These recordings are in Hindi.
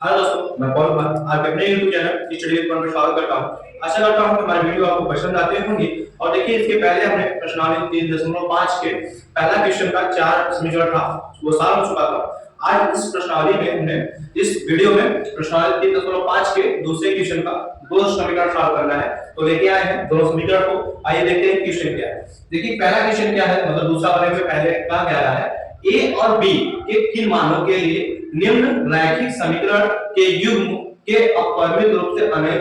हेलो दोस्तों, मैं पवन कुमार आपके अपने YouTube चैनल स्टडी विद पवन में स्वागत करता हूं। आशा करता हूं कि हमारे वीडियो आपको पसंद आते होंगे। और देखिए, इसके पहले हमने प्रश्नावली 3.5 के पहला क्वेश्चन का 4 समीकरण था, वो सॉल्व हो चुका था। आज इस प्रश्नावली में हमने इस वीडियो में प्रश्नावली 3.5 के दूसरे क्वेश्चन का 2 समीकरण सॉल्व करना है। तो लेके आए हैं दोनों समीकरण को। आइए देखते हैं क्वेश्चन क्या है। देखिए, पहला क्वेश्चन क्या है, मतलब दूसरा वाले में पहले का क्या रहा है, ए और बी के किन मानों के लिए निम्न रैखिक समीकरण के युग्म के अपरिमित रूप से अनेक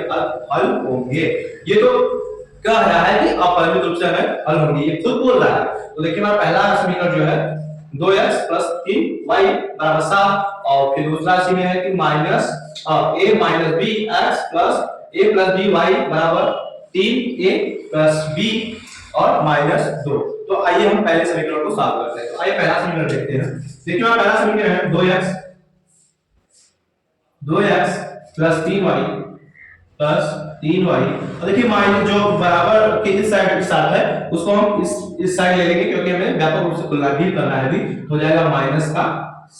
हल होंगे। ये तो कह रहा है कि अपरिमित रूप से अनेक हल होंगे, ये खुद बोल रहा है। तो देखिए, हमारा पहला समीकरण जो है 2x + 3y = 7 और फिर दूसरा राशि में है कि minus a - bx + a + by = 3a + b और -2। तो आइए हम पहले समीकरण को सॉल्व करते हैं। तो आइए पहला समीकरण देखते हैं। देखिए, हमारा पहला समीकरण है 2x + 3y + 3y। और देखिए, माइनस जो बराबर के इस साइड के साथ है उसको हम इस साइड ले लेंगे, क्योंकि हमें व्यापक रूप से तुलना भी करना है। अभी हो जाएगा -7 =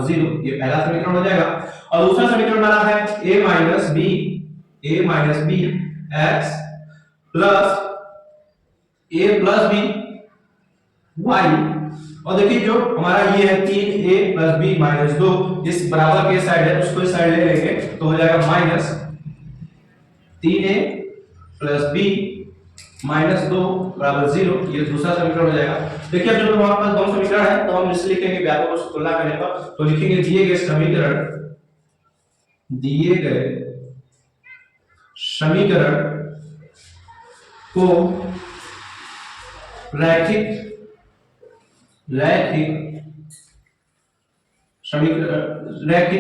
0। ये पहला समीकरण हो जाएगा। और दूसरा समीकरण हमारा है a - b x + a + b y। और देखिए, जो हमारा ये है 3a + b - 2, इस बराबर के साइड है उसको इस साइड ले लेंगे तो हो जाएगा -3a + b - 2 = 0। ये दूसरा समीकरण हो जाएगा। देखिए, अब जो हमारे पास दोनों समीकरण है तो हम इससे लिखेंगे व्यापक रूप से तुलना करने पर। तो लिखेंगे दिए गए समीकरण को रैखिक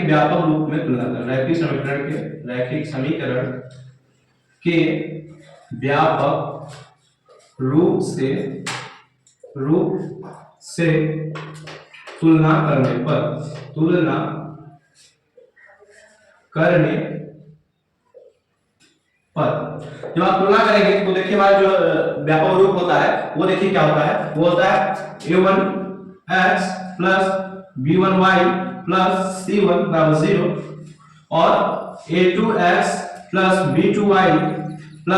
व्यापक रूप में तुलना कर रैखिक समीकरण के व्यापक रूप से तुलना करने पर जब आप तुलना करेंगे तो देखिए, हमारा जो व्यापक रूप होता है वो देखिए क्या होता है। वो होता है a1x + b1y + c1 = 0 और a2x + b2y +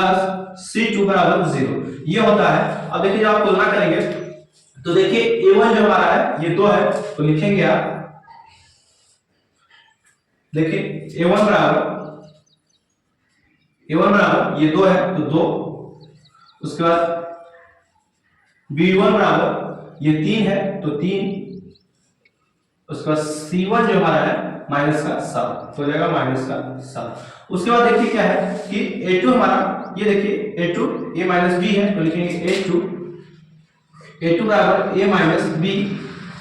c2 = 0। ये होता है। अब देखिए, जब आप तुलना करेंगे तो देखिए, a1 जो हमारा है ये 2 है, तो लिखेंगे आप, देखिए a1 बराबर ये 2 है तो 2। उसके बाद b1 बराबर ये 3 है तो 3। उसके बाद c1 जो हमारा है -7 हो जाएगा -7। उसके बाद देखिए क्या है कि a2 हमारा, ये देखिए a2 a - b है तो लिखेंगे a2 बराबर a - b।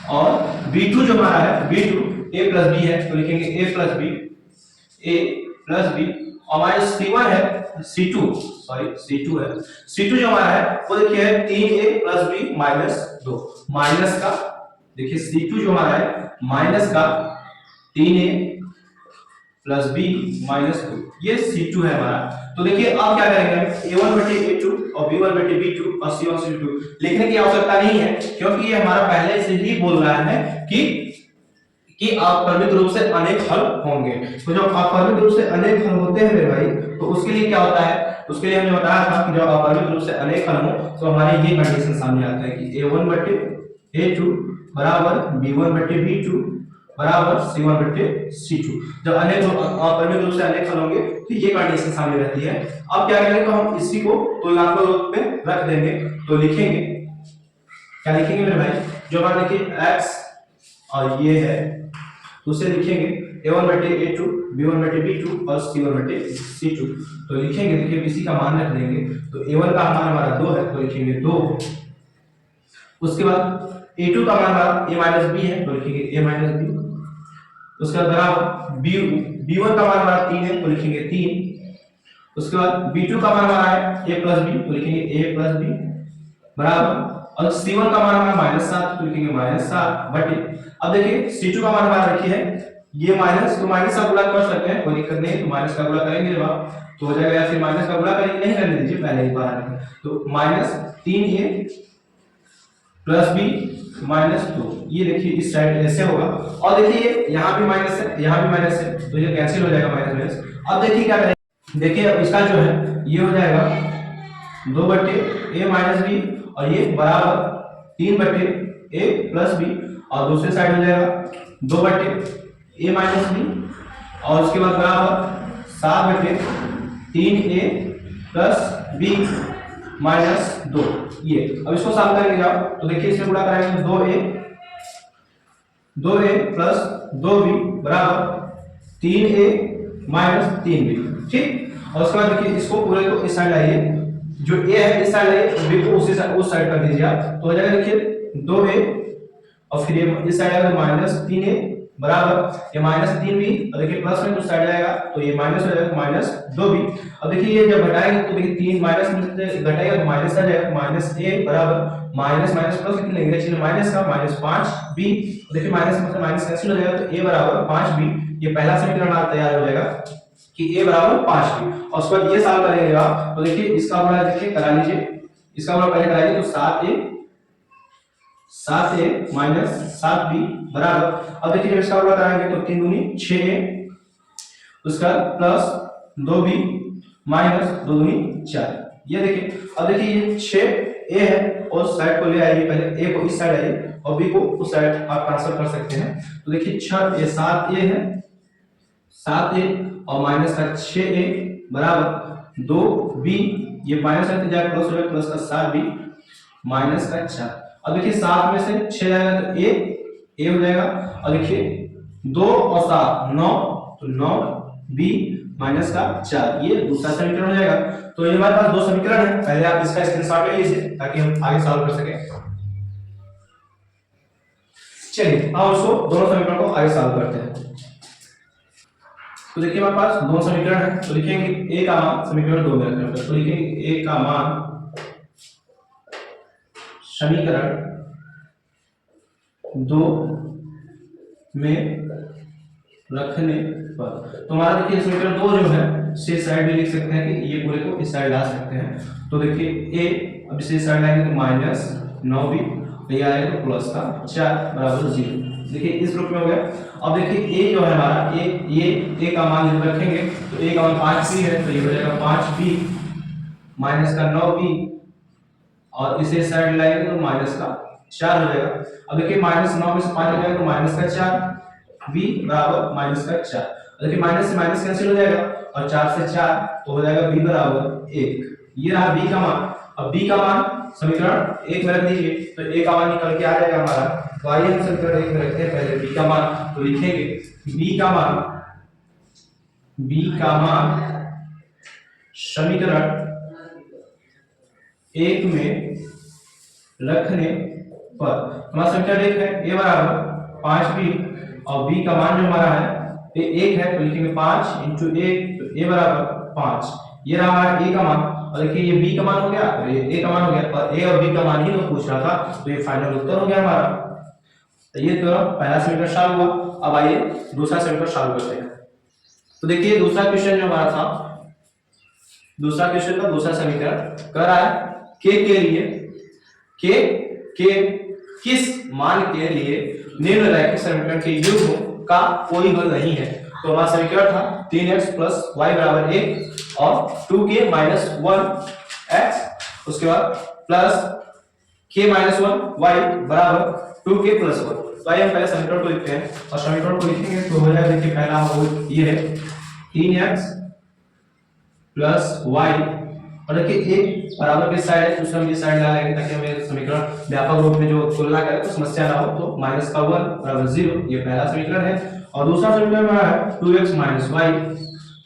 और b2 जो हमारा है b2 a + b है तो लिखेंगे a + b और हमारे c1 है c2 है। c2 जो हमारा है वो देखिए 3a + b - 2 माइनस का, देखिए c2 जो हमारा है माइनस का 3a + b - 2, ये c2 है हमारा। तो देखिए, अब क्या करेंगे, a1/a2 और b1/b2 और c1/c2 लिखने की आवश्यकता नहीं है, क्योंकि ये हमारा पहले से ही बोल रहा है कि अपरिमित रूप से अनेक हल होंगे। तो जब अपरिमित रूप से अनेक हल होते हैं मेरे भाई, तो उसके लिए क्या होता है, उसके लिए हमने बताया था कि जब अपरिमित रूप से अनेक हल हो तो हमारी ये कंडीशन सामने आता है कि a1/a2 = b1/b2 = c1/c2। जब अपरिमित रूप से अनेक हल होंगे तो ये कंडीशन सामने रहती है। अब क्या करेंगे, तो हम इसी को तुलनात्मक रूप में रख देंगे। तो लिखेंगे, क्या लिखेंगे मेरे भाई, जो हमारा देखिए x और ये है तो उसे लिखेंगे a1/a2 b1/b2 और c1/c2। तो लिखेंगे, देखिए इसी का मान रख देंगे। तो a1 का मान हमारा 2 है तो लिखेंगे 2। उसके बाद a2 का मान हमारा a - b है तो लिखेंगे a - b। उसके बाद बराबर b1 का मान हमारा 3 है तो लिखेंगे 3। उसके बाद b2 का मान हमारा है a + b तो लिखेंगे a + b बराबर, और c1 का मान हमारा -7 तो लिखेंगे -7 बटे। अब देखिए, c2 का मान हमारा रखिए है ये माइनस, तो माइनस का गुणा कर सकते हैं, कोई दिक्कत नहीं है। तो माइनस का गुणा करेंगे जब आप तो हो जाएगा, या फिर माइनस का गुणा करेंगे, नहीं करने दीजिए, पहले ही बाहर तो -3a प्लस बी माइनस 2। ये देखिए इस साइड ऐसे होगा, और देखिए यहाँ भी माइनस है, यहाँ भी माइनस है, तो ये कैंसिल हो जाएगा माइनस माइनस। अब देखिए क्या करेंगे, देखिए अब इसका जो है ये हो जाएगा 2/a माइनस बी, और ये बराबर 3/a प्लस बी, और दूसरी साइड हो जाएगा 2/a माइनस बी, और उसके बाद बराबर 7/3a प्लस बी माइनस 2। ये अब इसको सॉल्व करेंगे आप, तो देखिए इसमें गुणा कराएंगे 2a प्लस 2b बराबर 3a माइनस 3b, ठीक। और उसके बाद देखिए इसको पूरे को इस साइड लाइए, जो a है इस साइड लाइए, b को उस साइड कर दीजिए आप, तो हो जाएगा देखिए 2a, और फिर ये इस साइड आएगा माइनस 3a बराबर ये माइनस 3b, और देखिए प्लस में तो साइड आएगा तो ये माइनस हो जाएगा माइनस 2b। अब देखिए ये जब घटाएंगे तो देखिए 3 माइनस में से घटाएगा तो माइनस आ जाएगा, माइनस a बराबर माइनस माइनस प्लस लिख लेंगे, चिन्ह माइनस का माइनस 5b, देखिए माइनस में से माइनस कैंसिल हो जाएगा, तो a बराबर 5b। ये पहला समीकरण तैयार हो जाएगा कि a बराबर 5b। और उसके बाद ये सॉल्व करेंगे आप, तो देखिए इसका गुणा देखिए करा लीजिए, इसका गुणा पहले कराइए, तो 7a माइनस 7b बराबर, अब देखिए जब इसका गुणा कराएंगे तो 3 दूनी 6a, उसका प्लस 2b माइनस 2 दूनी 4। ये देखिए अब देखिए ये 6a है, और साइड को ले आइए, पहले a को इस साइड आइए और b को उस साइड आप ट्रांसफर कर सकते हैं, तो देखिए 7a है, 7a और माइनस का 6a बराबर 2b, ये माइनस रहते जाएगा प्लस हो जाएगा, प्लस का 7b माइनस का 4। अब देखिए 7 में से 6 जाएगा तो a हो जाएगा, और देखिए 2 और 7 9, तो 9b माइनस का 4, ये दूसरा समीकरण हो जाएगा। तो ये हमारे पास दो समीकरण है, पहले आप इसका स्क्रीनशॉट ले लीजिए ताकि हम आगे सॉल्व कर सकें। चलिए अब उसको दोनों समीकरण को आगे सॉल्व करते हैं। तो देखिए हमारे पास दो समीकरण है, तो लिखेंगे a का मान समीकरण 2 में रखेंगे, तो लिखेंगे a का मान समीकरण 2 में रखने पर, तो हमारा देखिए समीकरण 2 जो है से साइड में लिख सकते हैं कि ये पूरे को इस साइड ला सकते हैं, तो देखिए a अब इसे साइड लाएंगे तो माइनस 9b, ये आएगा तो प्लस का 4 बराबर 0। देखिए इस ग्रुप में हो गया। अब देखिए a जो है हमारा a का मान जब रखेंगे तो a का मान 5b है, तो ये हो जाएगा 5b माइनस का 9b, और इसे साइड लाएंगे तो माइनस का 4 हो जाएगा। अब देखिए माइनस 9 में से 5 हो जाएगा तो माइनस का 4, b बराबर माइनस का 4। देखिए माइनस से माइनस कैंसिल हो जाएगा, और 4 से 4 तो हो जाएगा b बराबर 1। ये रहा b का मान। अब b का मान समीकरण 1 में रख दीजिए, तो a का मान निकल के आ जाएगा हमारा, तो आइए हम समीकरण 1 में रखते हैं पहले b का मान, तो लिखेंगे b का मान समीकरण 1 में रखने पर, हमारा समीकरण 1 है a बराबर 5b, और b का मान जो हमारा है ये 1 है, तो लिखेंगे 5 इंटू 1, तो a बराबर 5। ये रहा हमारा a का मान, और देखिए ये b का मान हो गया और ये a का मान हो गया, और a और b का मान ही तो पूछ रहा था, तो ये फाइनल उत्तर हो गया हमारा। तो ये तो पहला समीकरण सॉल्व हुआ। अब आइए दूसरा समीकरण सॉल्व करते हैं। तो देखिए दूसरा क्वेश्चन जो हमारा था, दूसरा क्वेश्चन का दूसरा समीकरण कह रहा है k के लिए के किस मान के लिए निम्नलिखित समीकरण के युग्म का कोई हल नहीं है। तो हमारा समीकरण था 3x प्लस वाई बराबर 1 और 2k माइनस 1x, उसके बाद प्लस k माइनस 1 y बराबर 2k प्लस 1। तो आइए हम पहले समीकरण को लिखते हैं, और समीकरण को लिखेंगे तो हो जाएगा, देखिए पहला वो ये है 3x प्लस y, और देखिए एक बराबर की साइड है, दूसरा हम ये साइड ला लेंगे ताकि हमें समीकरण व्यापक रूप में जो तुलना करें तो समस्या ना हो। तो माइनस का 1 बराबर 0, ये पहला समीकरण है। और दूसरा समीकरण हमारा है 2x minus y,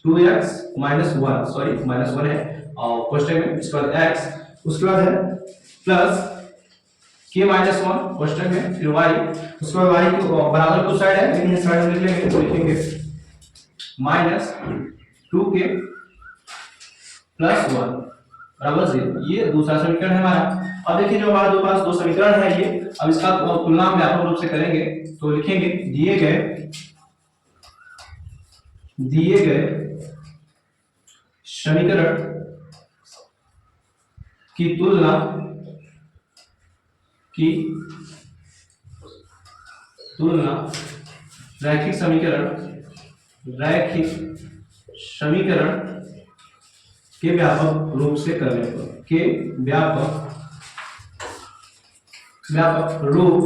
2x minus 1 sorry minus 1 है और कोष्ठक में, इसके बाद x, उसके बाद है प्लस k माइनस 1 कोष्ठक में, फिर y, उसके बाद y को बराबर को साइड है लेकिन इस साइड में लिख लेंगे, तो लिखेंगे माइनस 2k प्लस 1 बराबर 0। ये दूसरा समीकरण है हमारा। अब देखिए जो हमारे दो पास दो समीकरण है ये, अब इसका तुलना हम व्यापक रूप से करेंगे, तो लिखेंगे दिए गए समीकरण की तुलना की तुलना रैखिक समीकरण के व्यापक रूप से करने पर, के व्यापक रूप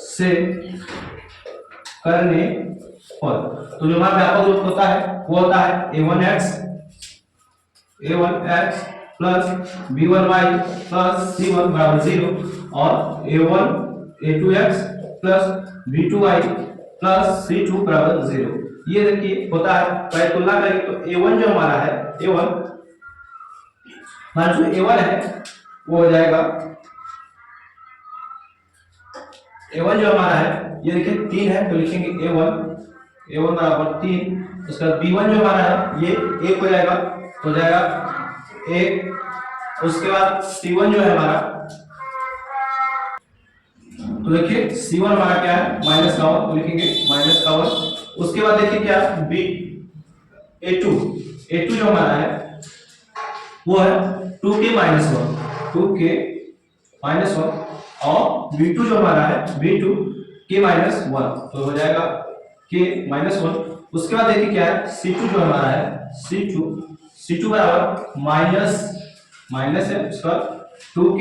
से करने पर, तो जो हमारा व्यापक रूप होता है वो होता है a1x plus b1y plus c1 बराबर 0 और a2x plus b2y plus c2 बराबर 0। ये देखिए होता है, पहले तुलना करेंगे तो a1 जो हमारा है, a1 जो a1 है वो हो जाएगा, a1 जो हमारा है ये देखिए 3 है तो लिखेंगे a1 बराबर 3। उसका b1 जो हमारा है ये 1 हो जाएगा, 1। उसके बाद c1 जो है हमारा, तो देखिए c1 हमारा क्या है माइनस का 1, तो लिखेंगे माइनस का 1। उसके बाद देखिए क्या a2 जो हमारा है वो है 2k माइनस 1 और b2 जो हमारा है b2 k माइनस 1, तो हो जाएगा k माइनस 1। उसके बाद देखिए क्या है c2 जो हमारा है, c2 बराबर माइनस है उसका 2k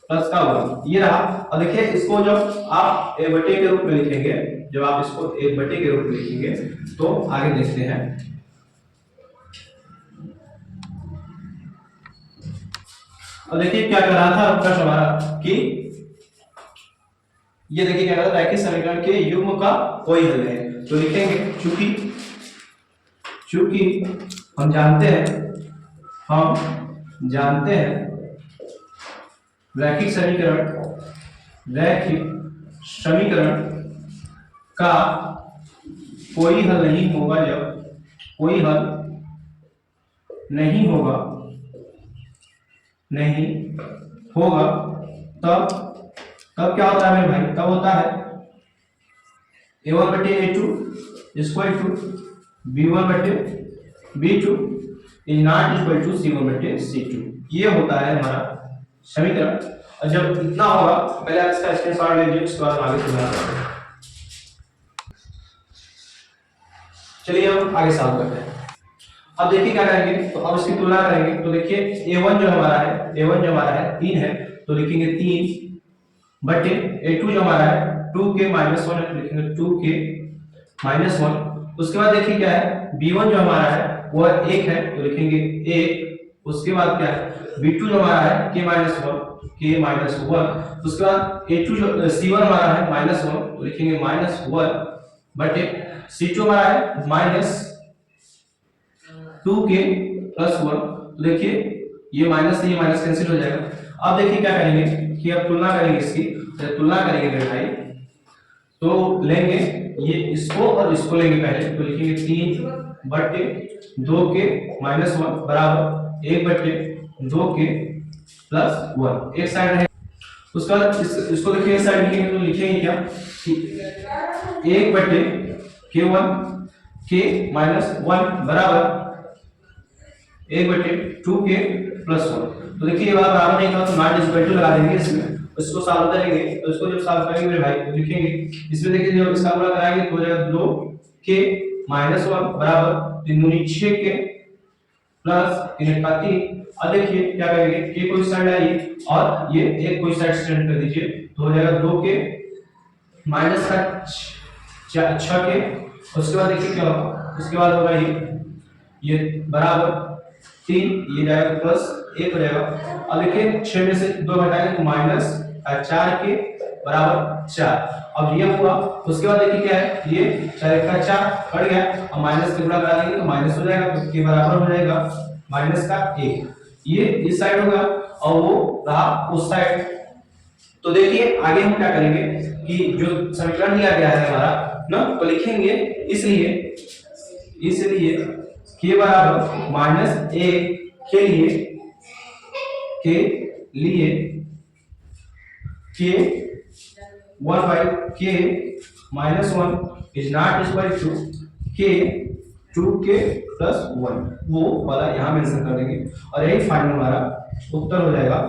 प्लस का 1, ये रहा। और देखिए इसको जब आप a बटे के रूप में लिखेंगे, जब आप इसको a बटे के रूप में लिखेंगे तो आगे देखते हैं। और देखिए क्या कर रहा था प्रश्न हमारा कि ये देखिए क्या कर रहा था, रैखिक समीकरण के युग्म का कोई हल है, तो लिखेंगे चूंकि हम जानते हैं रैखिक समीकरण का कोई हल नहीं होगा, जब कोई हल नहीं होगा तब क्या होता है मेरे भाई, तब होता है a1 बटे a2 इक्वल टू b1 बटे b2 is not equal to c1 बटे c2। ये होता है हमारा समीकरण। और जब इतना होगा पहले आप इसका स्क्रीनशॉट ले लीजिए, उसके बाद आगे तुलना करेंगे। चलिए हम आगे सॉल्व करते हैं। अब देखिए क्या करेंगे, तो अब इसकी तुलना करेंगे। तो देखिए a1 जो हमारा है 3 है, तो लिखेंगे 3 बटे a2 जो हमारा है 2k माइनस 1 है, तो लिखेंगे 2k माइनस 1। उसके बाद देखिए क्या है b1 जो हमारा है वो 1 है, तो लिखेंगे 1। उसके बाद क्या है b2 जो हमारा है k माइनस 1। उसके बाद a2 जो c1 हमारा है माइनस 1, तो लिखेंगे माइनस 1 बटे c2 हमारा है माइनस 2k प्लस 1। तो देखिए ये माइनस से ये माइनस कैंसिल हो जाएगा। अब देखिए क्या करेंगे कि अब तुलना करेंगे इसकी, तुलना करेंगे मेरे भाई, तो लेंगे ये इसको और इसको लेंगे पहले, तो लिखेंगे 3 बटे 2k माइनस 1 बराबर 1 बटे 2k प्लस 1, एक साइड है। उसका इसको देखिए इस साइड लिखेंगे, तो लिखेंगे क्या कि 1 बटे k1 k माइनस 1 बराबर 1 बटे 2k प्लस 1। तो देखिए ये बात बराबर नहीं था तो नॉट इक्वल टू लगा देंगे इसमें, इसको सॉल्व करेंगे। तो इसको जब सॉल्व करेंगे मेरे भाई तो लिखेंगे इसमें, देखिए जब इसका गुणा कराएंगे तो हो जाएगा 2k माइनस 1 बराबर 3 दूनी 6k प्लस 3 का 3। अब देखिए क्या करेंगे k को इस साइड लाइए और ये 1 को इस साइड स्टैंड कर दीजिए, तो हो जाएगा 2k माइनस का 6k। उसके बाद देखिए क्या होगा, उसके बाद होगा ये बराबर 3, ये जाएगा प्लस 1 हो जाएगा। अब देखिए 6 में से 2 घटाएंगे तो माइनस 4k बराबर 4। अब ये हुआ। उसके बाद देखिए क्या है, ये 4 का 4 कट गया और माइनस से गुणा करा देंगे तो माइनस हो जाएगा, तो के बराबर हो जाएगा माइनस का 1। ये इस साइड होगा और वो रहा उस साइड। तो देखिए आगे हम क्या करेंगे कि जो समीकरण दिया गया है हमारा ना, तो लिखेंगे इसलिए k बराबर माइनस 1 के लिए k 1 by k minus 1 is not equal to k 2k plus 1, वो वाला यहाँ मेंशन कर देंगे और यही फाइनल हमारा उत्तर हो जाएगा।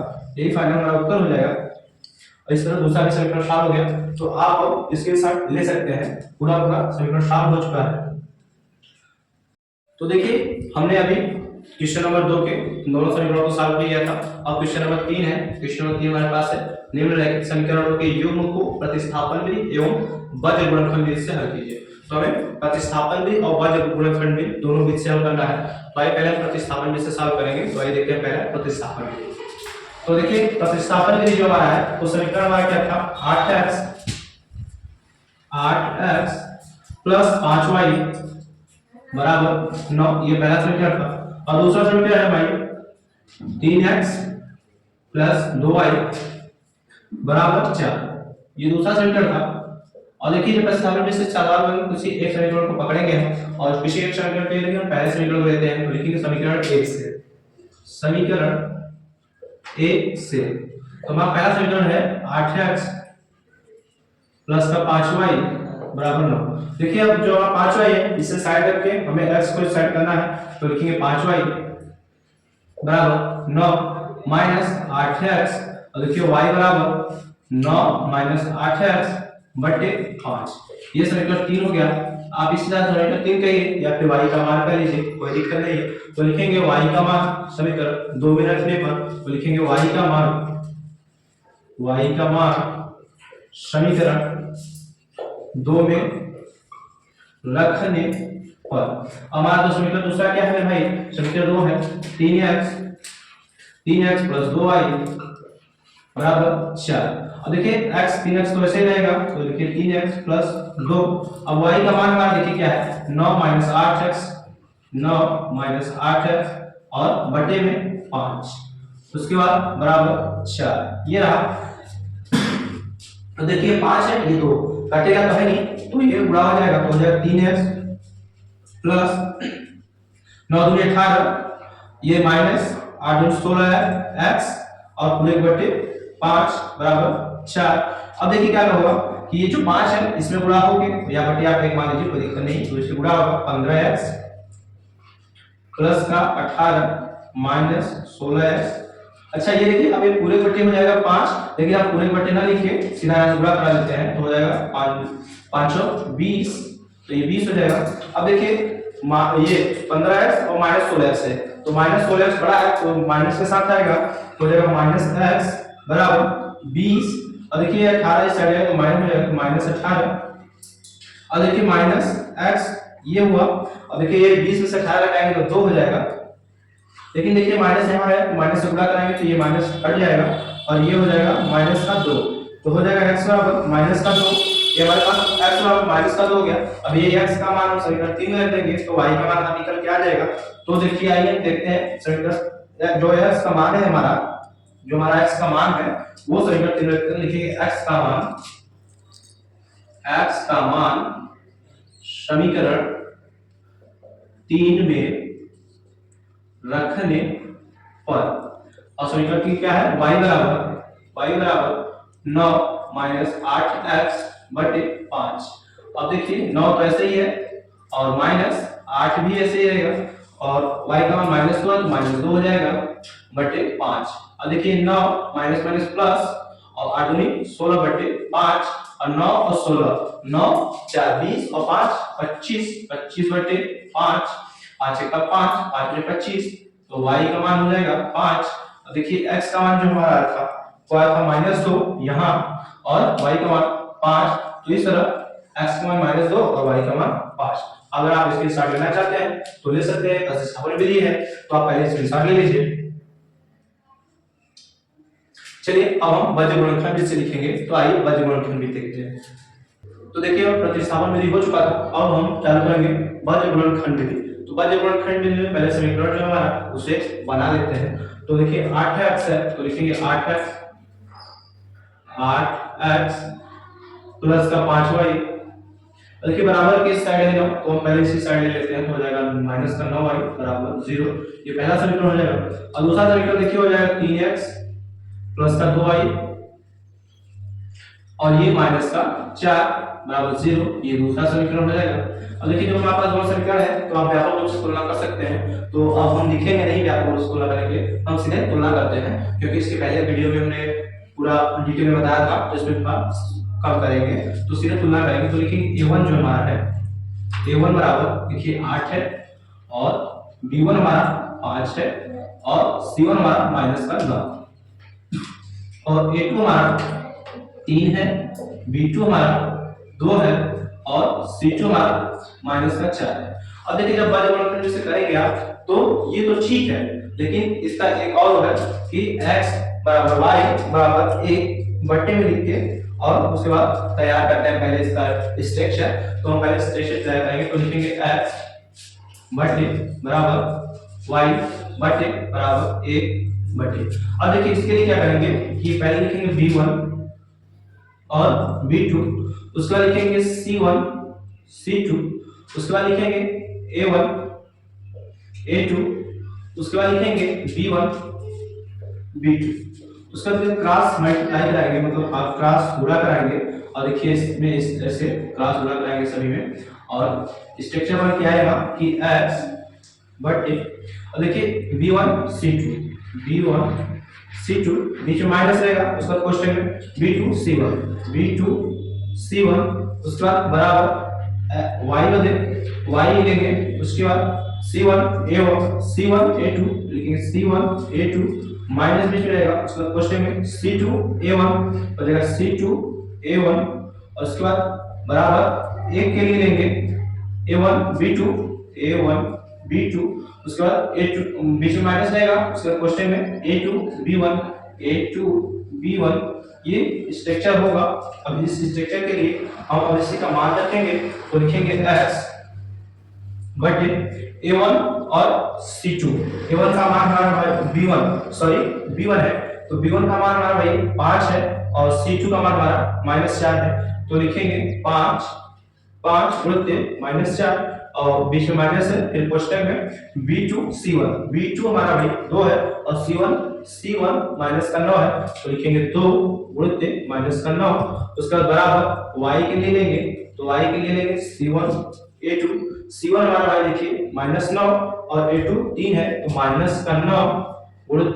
और इस तरह दूसरा भी समीकरण सॉल्व हो गया। तो आप इसके साथ ले सकते हैं, पूरा पूरा समीकरण सॉल्व हो चुका है। तो देखिए हमने अभी क्वेश्चन नंबर 2 के दोनों समीकरणों को सॉल्व किया था। अब क्वेश्चन नंबर 3 है। क्वेश्चन नंबर 3 हमारे पास है, निम्नलिखित समीकरणों के युग्म को प्रतिस्थापन विधि एवं वज्र गुणनखंड विधि से हल कीजिए। तो हमें प्रतिस्थापन विधि और वज्र गुणनखंड विधि दोनों विधि से हल करना है। तो आइए पहले प्रतिस्थापन विधि से सॉल्व करेंगे। तो आइए देखते हैं पहले प्रतिस्थापन विधि। तो देखिए प्रतिस्थापन विधि जो हमारा है, तो समीकरण हमारा क्या था, 8x प्लस 5y बराबर 9, ये पहला समीकरण था। और दूसरा समीकरण है भाई 3x प्लस 2y बराबर 4, ये दूसरा समीकरण था। और देखिए जब प्रतिस्थापन में से चार बार हम किसी एक समीकरण को पकड़ेंगे हम और किसी एक समीकरण के लिए हम पहले समीकरण को लेते हैं, तो लिखेंगे समीकरण 1 से। समीकरण 1 से तो हमारा पहला समीकरण है 8x प्लस का 5y बराबर 9। देखिए अब जो 5y है इसे साइड करके हमें x को साइड करना है, तो लिखेंगे 5y बराबर 9 माइनस 8x, और देखिए y बराबर 9 माइनस 8x बटे 5। ये समीकरण 3 हो गया। आप इसी तरह समीकरण 3 कहिए या फिर y का मान कर लीजिए, कोई दिक्कत नहीं है। तो लिखेंगे y का मान समीकरण 2 में रखने पर, तो लिखेंगे y का मान समीकरण 2 में रखने पर। हमारा तो समीकरण दूसरा क्या है भाई, समीकरण 2 है 3x प्लस 2y बराबर 4। अब देखिए x 3x तो ऐसे ही रहेगा, तो देखिए 3x प्लस 2। अब y का मान हमारा देखिए क्या है, 9 माइनस 8x, 9 माइनस 8x और बटे में 5, उसके बाद बराबर 4, ये रहा। तो देखिए 5 है, ये 2 कटेगा तो है नहीं, तो ये गुणा हो जाएगा, तो हो जाएगा 3x प्लस 9 दूनी 18, ये माइनस 8 दूनी 16 है x और पूरे बटे 5 बराबर 4। अब देखिए क्या होगा कि ये जो 5 है इसमें गुणा होगे या बटे आप एक मान लीजिए, कोई दिक्कत नहीं, तो इससे गुणा होगा 15x प्लस का 18 माइनस 16x। अच्छा ये देखिए अब ये पूरे बटे हो जाएगा 5, लेकिन आप पूरे बटे ना लिखिए, सीधा यहाँ गुणा करा लेते हैं, तो हो जाएगा 5 20, तो ये 20 हो जाएगा। अब देखिए ये 15x और माइनस 16x है, तो माइनस 16x बड़ा है तो माइनस के साथ आएगा, तो हो जाएगा माइनस x बराबर 20। और देखिए 18 इस साइड है तो माइनस हो जाएगा माइनस 18। और देखिए माइनस x ये हुआ, और देखिए ये 20 में से 18 घटाएंगे तो 2 हो जाएगा, लेकिन देखिए माइनस यहाँ है तो माइनस से गुणा कराएंगे तो ये माइनस हट जाएगा और ये हो जाएगा माइनस का 2, तो हो जाएगा x बराबर माइनस का 2। ये हमारे पास x बराबर माइनस का 2 हो गया। अब ये x का मान हम समीकरण 3 में रख देंगे, तो y का मान निकल के आ जाएगा। तो देखिए आइए देखते हैं समीकरण जो x का मान है हमारा, जो हमारा x का मान है वो समीकरण 3 में रखते हैं। लिखेंगे x का मान समीकरण 3 में रखने पर, और समीकरण की क्या है, y बराबर 9 माइनस 8x बटे 5। अब देखिए 9 तो ऐसे ही है और माइनस 8 भी ऐसे ही रहेगा, और y का मान माइनस 2 है तो माइनस 2 हो जाएगा बटे 5। अब देखिए 9 माइनस माइनस प्लस और 8 दूनी 16 बटे 5, और 9 और 16, 9 4 20 और 5 25, 25 बटे 5, 5 एक 5, 5 में 25, तो y का मान हो जाएगा 5। अब देखिए x का मान जो हमारा था वो आया था -2 यहाँ, और y का मान 5, तो इस तरह x का मान -2 और y का मान 5। अगर आप इसके स्क्रीनशॉट लेना चाहते हैं तो ले सकते हैं, प्रतिस्थापन विधि है तो आप पहले स्क्रीनशॉट ले लीजिए। चलिए अब हम वज्र गुणनखंड विधि से लिखेंगे, तो आइए वज्र गुणनखंड विधि देखते हैं। तो देखिए अब प्रतिस्थापन विधि हो चुका था, अब हम चालू करेंगे वज्र गुणनखंड विधि। तो वज्र गुणनखंड विधि में पहले समीकरण जो हमारा उसे बना लेते हैं। तो देखिए 8x है तो लिखेंगे 8x प्लस का 5y, देखिए बराबर किस साइड है, तो हम पहले इसी साइड ले लेते हैं, तो हो जाएगा माइनस का 9y बराबर 0, ये पहला समीकरण हो जाएगा। और दूसरा समीकरण देखिए हो जाएगा 3x प्लस का 2y और ये माइनस का 4 बराबर 0, ये दूसरा समीकरण हो जाएगा। अब देखिए जो हमारे पास दो समीकरण है तो आप व्यापक रूप से तुलना कर सकते हैं, तो अब हम लिखेंगे नहीं व्यापक रूप से तुलना करेंगे, हम सीधे तुलना करते हैं, क्योंकि इसके पहले वीडियो में हमने पूरा डिटेल में बताया था, तो इसमें थोड़ा कम करेंगे, तो सीधे तुलना करेंगे। तो लिखेंगे a1 जो हमारा है, a1 बराबर देखिए 8 है, और b1 हमारा 5 है, और c1 हमारा माइनस का 9, और a2 हमारा 3 है, b2 हमारा 2 है, और c2 हमारा माइनस का 4 है। अब देखिए जब बाजू गुणनखंड से करेंगे आप तो ये तो ठीक है, लेकिन इसका एक और है कि x बराबर y बराबर a बट्टे में लिख के और उसके बाद तैयार करते हैं पहले इसका स्ट्रक्चर। तो हम पहले स्ट्रक्चर तैयार करेंगे, तो लिखेंगे x बट्टे बराबर y बट्टे बराबर a बट्टे। अब देखिए इसके लिए क्या करेंगे कि पहले लिखेंगे b1 और b2, उसके बाद लिखेंगे c1 c2, उसके बाद लिखेंगे a1 a2, उसके बाद लिखेंगे b1 b2, उसके बाद क्रॉस मल्टीप्लाई कराएंगे, मतलब आप क्रॉस गुणा कराएंगे, और देखिए इसमें इस तरह से क्रॉस गुणा कराएंगे सभी में, और स्ट्रक्चर बन के आएगा कि x बटे, और देखिए b1 c2 बीच में माइनस रहेगा, उसके बाद क्वेश्चन में b2 c1, उसके बाद बराबर y बदले y लेंगे, उसके बाद c1 a2 लिखेंगे, c1 a2 माइनस बीच में रहेगा, उसके बाद क्वेश्चन में c2 a1 हो जाएगा, c2 a1, और उसके बाद बराबर एक के लिए लेंगे a1 b2, उसके बाद a2 बीच में माइनस रहेगा, उसके बाद क्वेश्चन में a2 b1 ये स्ट्रक्चर होगा। अब इस स्ट्रक्चर के लिए हम अब इसी का मान रखेंगे, तो लिखेंगे x बटे a1 और c2। a1 का मान हमारा b1 है, तो b1 का मान हमारा भाई 5 है, और c2 का मान हमारा -4 है, तो लिखेंगे 5 गुणित -4, और बीच में माइनस है, फिर क्वेश्चन में b2 हमारा भाई 2 है, और c1 माइनस का 9 है, तो लिखेंगे 2 गुणित -9, उसके बाद बराबर y के लिए लेंगे, तो y के लिए लेंगे c1 हमारा भाई देखिए -9, और a2 3 है, तो -9 गुणित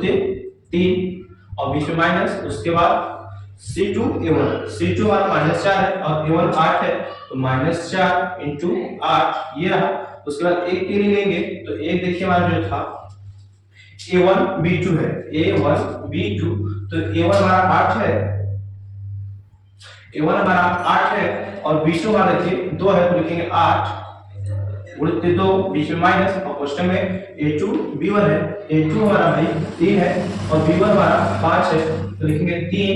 3, और बीच में माइनस, उसके बाद c2 हमारा -4 है, और a1 8 है, तो -4 इंटू 8 ये रहा। उसके बाद एक के लिए लेंगे, तो एक देखिए हमारा जो था a1 b2 है, तो a1 हमारा 8 है, और b2 हमारा देखिए 2 है, तो लिखेंगे 8 गुणित 2, बीच में माइनस, और क्वेश्चन में a2 b1 है, a2 हमारा भाई 3 है, और b1 हमारा 5 है, तो लिखेंगे 3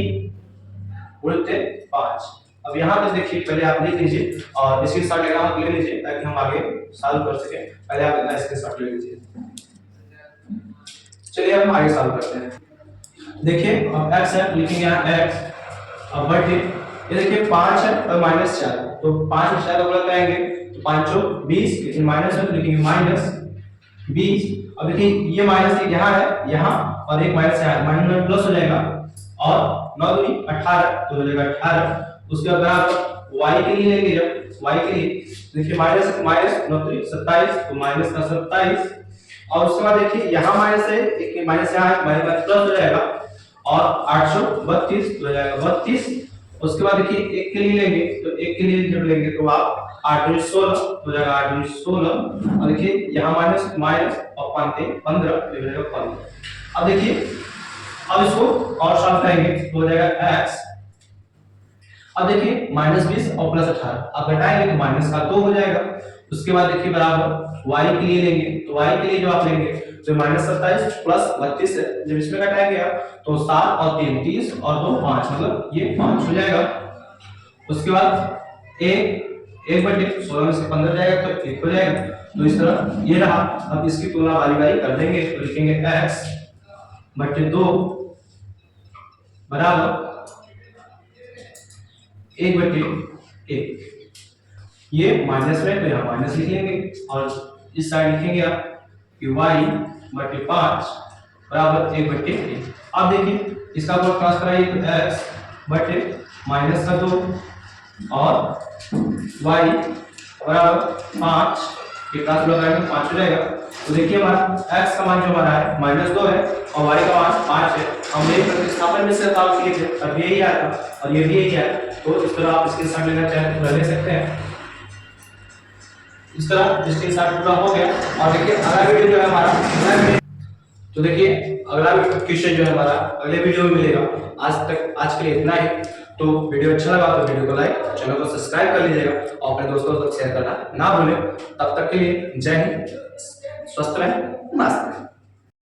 गुणित 5। अब यहाँ पे देखिए पहले आप लिख लीजिए, और इसके साथ डायग्राम आप ले लीजिए ताकि हम आगे सॉल्व कर सकें। पहले आप इतना इसके साथ ले लीजिए। चलिए हम आगे सॉल्व करते हैं। देखिए अब x है, लिखेंगे यहाँ x, अब बटे ये देखिए 5 है और -4, तो 5 में 4 का गुणा करेंगे तो 5 20, लेकिन माइनस है तो लिखेंगे -20। अब देखिए ये माइनस यहाँ है, यहाँ, और एक माइनस यहाँ, माइनस में प्लस हो जाएगा, और 9 दूनी 18, तो हो जाएगा 18। उसके बाद बराबर y के लिए लेंगे, जब y के लिए देखिए माइनस 27, तो माइनस का 27, और उसके बाद देखिए यहाँ माइनस है, एक माइनस यहाँ है, माइनस का प्लस हो जाएगा, और 832 हो जाएगा 32। उसके बाद देखिए एक के लिए लेंगे, तो एक के लिए जब लेंगे तो आप 8 दूनी 16 हो जाएगा, 8 दूनी 16, और देखिए यहाँ माइनस और 15 हो जाएगा 15। अब देखिए अब इसको और सॉल्व करेंगे तो हो जाएगा x, अब देखिए -20 और +18, अब घटाएंगे तो माइनस का 2 हो जाएगा। उसके बाद देखिए बराबर y के लिए लेंगे, तो y के लिए जो आप लेंगे तो -27 + 32 है, जब इसमें घटाएंगे आप तो 7 और 3 30 और 2 5, मतलब ये 5 हो जाएगा। उसके बाद 1 बटे 16 में से 15 जाएगा तो 1 हो जाएगा, तो इस तरह ये रहा। अब इसकी तुलना बारी-बारी कर देंगे, तो लिखेंगे x बटे 2 बराबर 1 बटे 1, ये माइनस में तो यहाँ माइनस लिख लेंगे, और इस साइड लिखेंगे आप कि y बटे 5 बराबर 1 बटे 1। अब देखिए इसका गुणा क्रॉस कराइए तो x बटे माइनस का 2 और y बराबर 5 ये क्रॉस गुणा करेंगे 5 हो जाएगा। तो देखिए हमारा x का मान जो हमारा है -2 है और y का मान 5 है। हमने प्रतिस्थापन में से काम किए थे, अब यही आया था और ये भी यही आया। तो इस तरह आप इसके साथ लेना चाहें तो ले सकते हैं। इस तरह इसके साथ पूरा हो गया। और देखिए अगला वीडियो जो है हमारा, तो देखिए अगला क्वेश्चन जो है हमारा अगले वीडियो में मिलेगा। आज के लिए इतना ही। तो वीडियो अच्छा लगा तो वीडियो को लाइक, चैनल को सब्सक्राइब कर लीजिएगा और अपने दोस्तों तक शेयर करना ना भूलें। तब तक के लिए जय हिंद, स्वस्थ रहें, मस्त रहें।